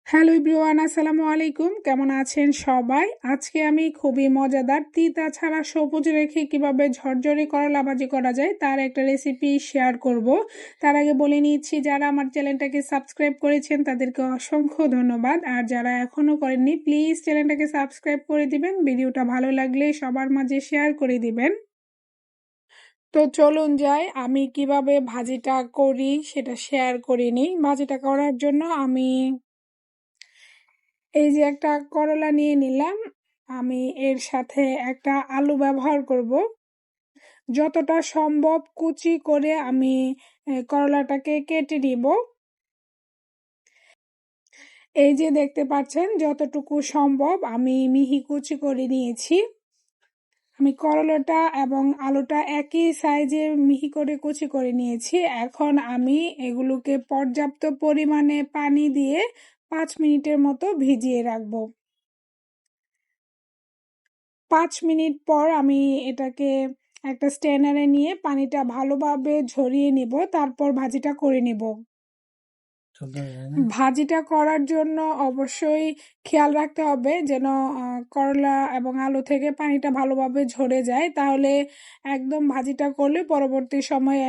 Hello everyone, আসসালামু আলাইকুম। কেমন আছেন সবাই? আজকে আমি খুবই মজাদার তিতা ছাড়া সবুজ রেখে কিভাবে ঝরঝরে করলা ভাজি করা যায় তার একটা রেসিপি শেয়ার করব। তার আগে বলে নিচ্ছি, যারা আমার চ্যানেলটাকে সাবস্ক্রাইব করেছেন তাদেরকে অসংখ্য ধন্যবাদ, আর যারা এখনো করেননি প্লিজ চ্যানেলটাকে সাবস্ক্রাইব করে দিবেন। ভিডিওটা ভালো লাগলে সবার মাঝে শেয়ার করে দিবেন। তো চলুন যাই, আমি কিভাবে ভাজিটা করি সেটা শেয়ার করে নিই। ভাজিটা করার জন্য আমি এই যে একটা করলা নিয়ে নিলাম, আমি এর সাথে একটা আলু ব্যবহার করব। যতটা সম্ভব কুচি করে আমি করলাটাকে কেটে নিব। এই যে দেখতে পাচ্ছেন, যতটুকু সম্ভব আমি মিহি কুচি করে নিয়েছি। আমি করলাটা এবং আলুটা একই সাইজে মিহি করে কুচি করে নিয়েছি। এখন আমি এগুলোকে পর্যাপ্ত পরিমাণে পানি দিয়ে 5 মিনিটের মতো ভিজিয়ে রাখবো। 5 মিনিট পর আমি এটাকে একটা স্ট্রেনারে নিয়ে পানিটা ভালোভাবে ঝরিয়ে নিব, তারপর ভাজিটা করে নিব। ভাজিটা করার জন্য অবশ্যই খেয়াল রাখতে হবে যেন করলা এবং আলু থেকে পানিটা ভালোভাবে ঝরে যায়, তাহলে একদম ভাজিটা করলে পরবর্তী সময়ে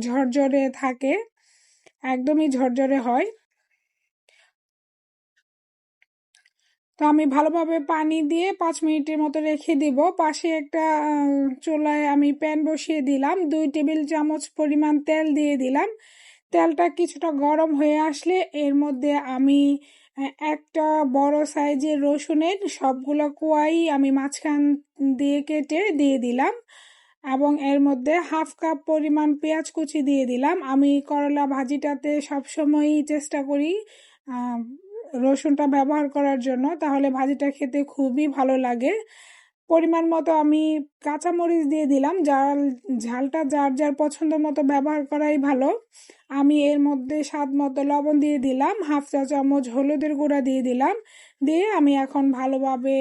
ঝরঝরে থাকে, একদমই ঝরঝরে হয়। তো আমি ভালোভাবে পানি দিয়ে 5 মিনিটের মতো রেখে দিব। পাশে একটা চুলায় আমি প্যান বসিয়ে দিলাম, 2 টেবিল চামচ পরিমাণ তেল দিয়ে দিলাম। তেলটা কিছুটা গরম হয়ে আসলে এর মধ্যে আমি একটা বড় সাইজের রসুনের সবগুলো কোয়াই আমি মাঝখান দিয়ে কেটে দিয়ে দিলাম, এবং এর মধ্যে হাফ কাপ পরিমাণ পেঁয়াজ কুচি দিয়ে দিলাম। আমি করলা ভাজিটাতে সবসময়ই চেষ্টা করি রসুনটা ব্যবহার করার জন্য, তাহলে ভাজিটা খেতে খুবই ভালো লাগে। পরিমাণ মতো আমি কাঁচামরিচ দিয়ে দিলাম, ঝালটা যার যার পছন্দ মতো ব্যবহার করাই ভালো। আমি এর মধ্যে স্বাদ মতো লবণ দিয়ে দিলাম, হাফ চা চামচ হলুদের গুঁড়া দিয়ে দিলাম। দিয়ে আমি এখন ভালোভাবে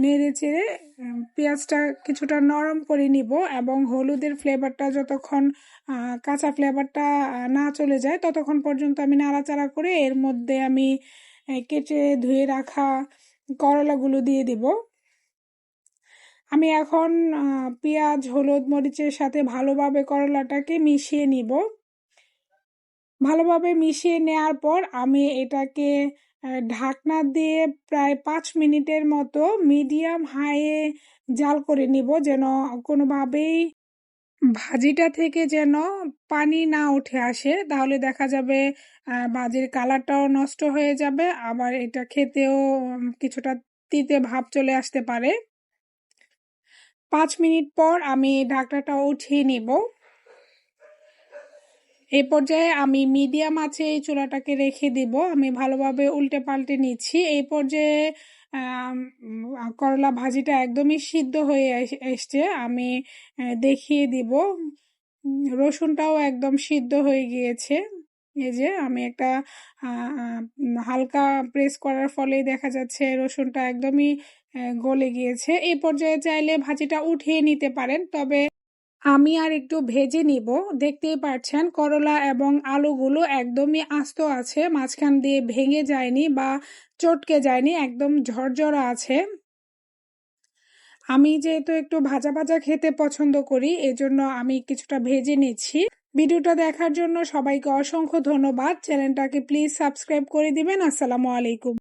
নেড়ে চেড়ে পেঁয়াজটা কিছুটা নরম করে নিব, এবং হলুদের ফ্লেভারটা যতক্ষণ কাঁচা ফ্লেভারটা না চলে যায় ততক্ষণ পর্যন্ত আমি নাড়াচাড়া করে এর মধ্যে আমি কেটে ধুয়ে রাখা করলাগুলো দিয়ে দিব। আমি এখন পেঁয়াজ হলুদ মরিচের সাথে ভালোভাবে করলাটাকে মিশিয়ে নিব। ভালোভাবে মিশিয়ে নেওয়ার পর আমি এটাকে ঢাকনা দিয়ে প্রায় 5 মিনিটের মতো মিডিয়াম হাইয়ে জাল করে নিব, যেন কোনোভাবেই ভাজিটা থেকে যেন পানি না উঠে আসে, তাহলে দেখা যাবে ভাজির কালারটাও নষ্ট হয়ে যাবে, আবার এটা খেতেও কিছুটা তিতে ভাব চলে আসতে পারে। 5 মিনিট পর আমি ঢাকনাটা উঠিয়ে নিব। এই পর্যায়ে আমি মিডিয়াম আঁচে এই চুলাটাকে রেখে দিব। আমি ভালোভাবে উল্টে পাল্টে নিচ্ছি। এই পর্যায়ে করলা ভাজিটা একদমই সিদ্ধ হয়ে এসছে। আমি দেখিয়ে দিব, রসুনটাও একদম সিদ্ধ হয়ে গিয়েছে। এই যে আমি একটা হালকা প্রেস করার ফলেই দেখা যাচ্ছে রসুনটা একদমই গলে গিয়েছে। এই পর্যায়ে চাইলে ভাজিটা উঠিয়ে নিতে পারেন, তবে আমি আর একটু ভেজে নিব। দেখতেই পাচ্ছেন করলা এবং আলুগুলো একদমই আস্ত আছে, মাঝখান দিয়ে ভেঙে যায়নি বা চটকে যায়নি, একদম ঝরঝরা আছে। আমি যেহেতু একটু ভাজা ভাজা খেতে পছন্দ করি, এজন্য আমি কিছুটা ভেজে নিচ্ছি। ভিডিওটা দেখার জন্য সবাইকে অসংখ্য ধন্যবাদ। চ্যানেলটাকে প্লিজ সাবস্ক্রাইব করে দিবেন। আসসালামু আলাইকুম।